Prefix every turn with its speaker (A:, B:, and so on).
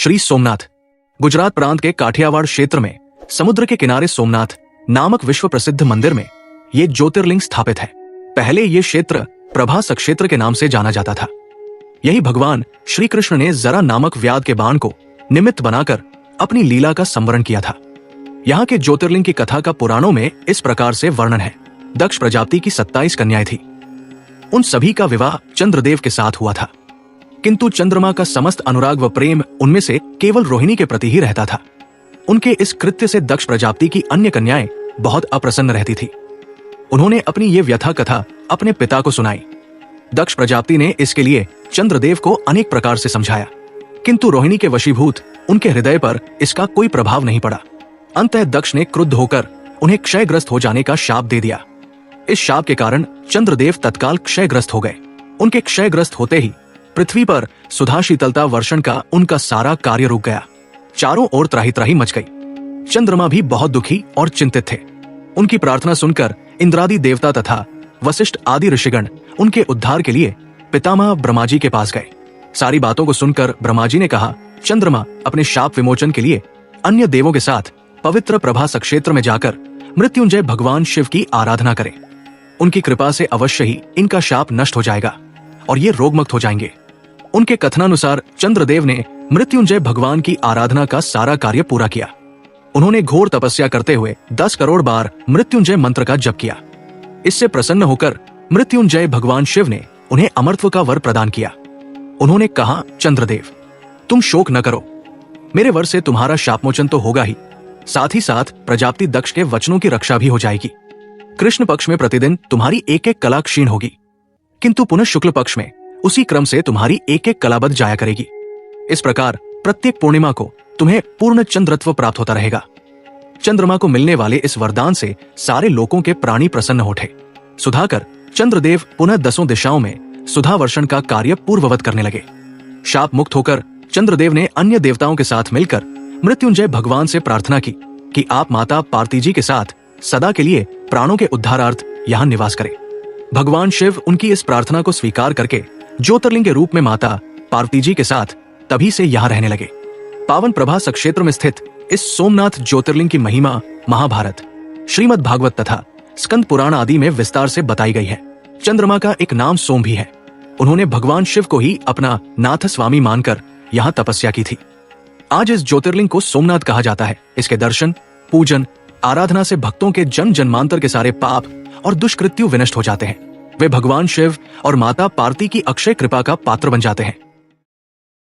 A: श्री सोमनाथ। गुजरात प्रांत के काठियावाड़ क्षेत्र में समुद्र के किनारे सोमनाथ नामक विश्व प्रसिद्ध मंदिर में ये ज्योतिर्लिंग स्थापित है। पहले ये क्षेत्र प्रभास क्षेत्र के नाम से जाना जाता था। यही भगवान श्री कृष्ण ने जरा नामक व्याध के बाण को निमित्त बनाकर अपनी लीला का संवरण किया था। यहाँ के ज्योतिर्लिंग की कथा का पुराणों में इस प्रकार से वर्णन है। दक्ष प्रजापति की 27 कन्याएं थी। उन सभी का विवाह चंद्रदेव के साथ हुआ था, किंतु चंद्रमा का समस्त अनुराग व प्रेम उनमें से केवल रोहिणी के प्रति ही रहता था। उनके इस कृत्य से दक्ष प्रजापति की अन्य कन्याएं बहुत अप्रसन्न रहती थी। उन्होंने अपनी ये व्यथा कथा अपने पिता को सुनाई। दक्ष प्रजापति ने इसके लिए चंद्रदेव को अनेक प्रकार से समझाया, किंतु रोहिणी के वशीभूत उनके हृदय पर इसका कोई प्रभाव नहीं पड़ा। अंततः दक्ष ने क्रुद्ध होकर उन्हें क्षयग्रस्त हो जाने का शाप दे दिया। इस शाप के कारण चंद्रदेव तत्काल क्षयग्रस्त हो गए। उनके क्षयग्रस्त होते ही पृथ्वी पर सुधा शीतलता वर्षण का उनका सारा कार्य रुक गया। चारों ओर त्राही त्राही मच गई। चंद्रमा भी बहुत दुखी और चिंतित थे। उनकी प्रार्थना सुनकर इंद्रादि देवता तथा वशिष्ठ आदि ऋषिगण उनके उद्धार के लिए पितामह ब्रह्मा जी के पास गए। सारी बातों को सुनकर ब्रह्मा जी ने कहा, चंद्रमा अपने शाप विमोचन के लिए अन्य देवों के साथ पवित्र प्रभास क्षेत्र में जाकर मृत्युंजय भगवान शिव की आराधना करें। उनकी कृपा से अवश्य ही इनका शाप नष्ट हो जाएगा और ये रोगमुक्त हो जाएंगे। उनके कथनानुसार चंद्रदेव ने मृत्युंजय भगवान की आराधना का सारा कार्य पूरा किया। उन्होंने घोर तपस्या करते हुए 10 करोड़ बार मृत्युंजय मंत्र का जप किया। इससे प्रसन्न होकर मृत्युंजय भगवान शिव ने उन्हें अमरत्व का वर प्रदान किया। उन्होंने कहा, चंद्रदेव तुम शोक न करो, मेरे वर से तुम्हारा शापमोचन तो होगा ही, साथ ही साथ प्रजापति दक्ष के वचनों की रक्षा भी हो जाएगी। कृष्ण पक्ष में प्रतिदिन तुम्हारी एक एक कला क्षीण होगी, किंतु पुनः शुक्ल पक्ष में उसी क्रम से तुम्हारी एक एक कला बद जाया करेगी। इस प्रकार प्रत्येक पूर्णिमा को तुम्हें पूर्ण चंद्रत्व प्राप्त होता रहेगा। चंद्रमा को मिलने वाले इस वरदान से सारे लोगों के प्राणी प्रसन्न उठे। सुधाकर चंद्रदेव पुनः 10 दिशाओं में सुधा वर्षण का कार्य पूर्ववत करने लगे। शाप मुक्त होकर चंद्रदेव ने अन्य देवताओं के साथ मिलकर मृत्युंजय भगवान से प्रार्थना की कि आप माता पार्वती जी के साथ सदा के लिए प्राणों के उद्धारार्थ यहाँ निवास करें। भगवान शिव उनकी इस प्रार्थना को स्वीकार करके ज्योतिर्लिंग के रूप में माता पार्वती जी के साथ तभी से यहाँ रहने लगे। पावन प्रभास क्षेत्र में स्थित इस सोमनाथ ज्योतिर्लिंग की महिमा महाभारत, श्रीमद् भागवत तथा स्कंद पुराण आदि में विस्तार से बताई गई है। चंद्रमा का एक नाम सोम भी है। उन्होंने भगवान शिव को ही अपना नाथ स्वामी मानकर यहाँ तपस्या की थी। आज इस ज्योतिर्लिंग को सोमनाथ कहा जाता है। इसके दर्शन, पूजन, आराधना से भक्तों के जन्म जन्मांतर के सारे पाप और दुष्कृत्यु विनष्ट हो जाते हैं। वे भगवान शिव और माता पार्वती की अक्षय कृपा का पात्र बन जाते हैं।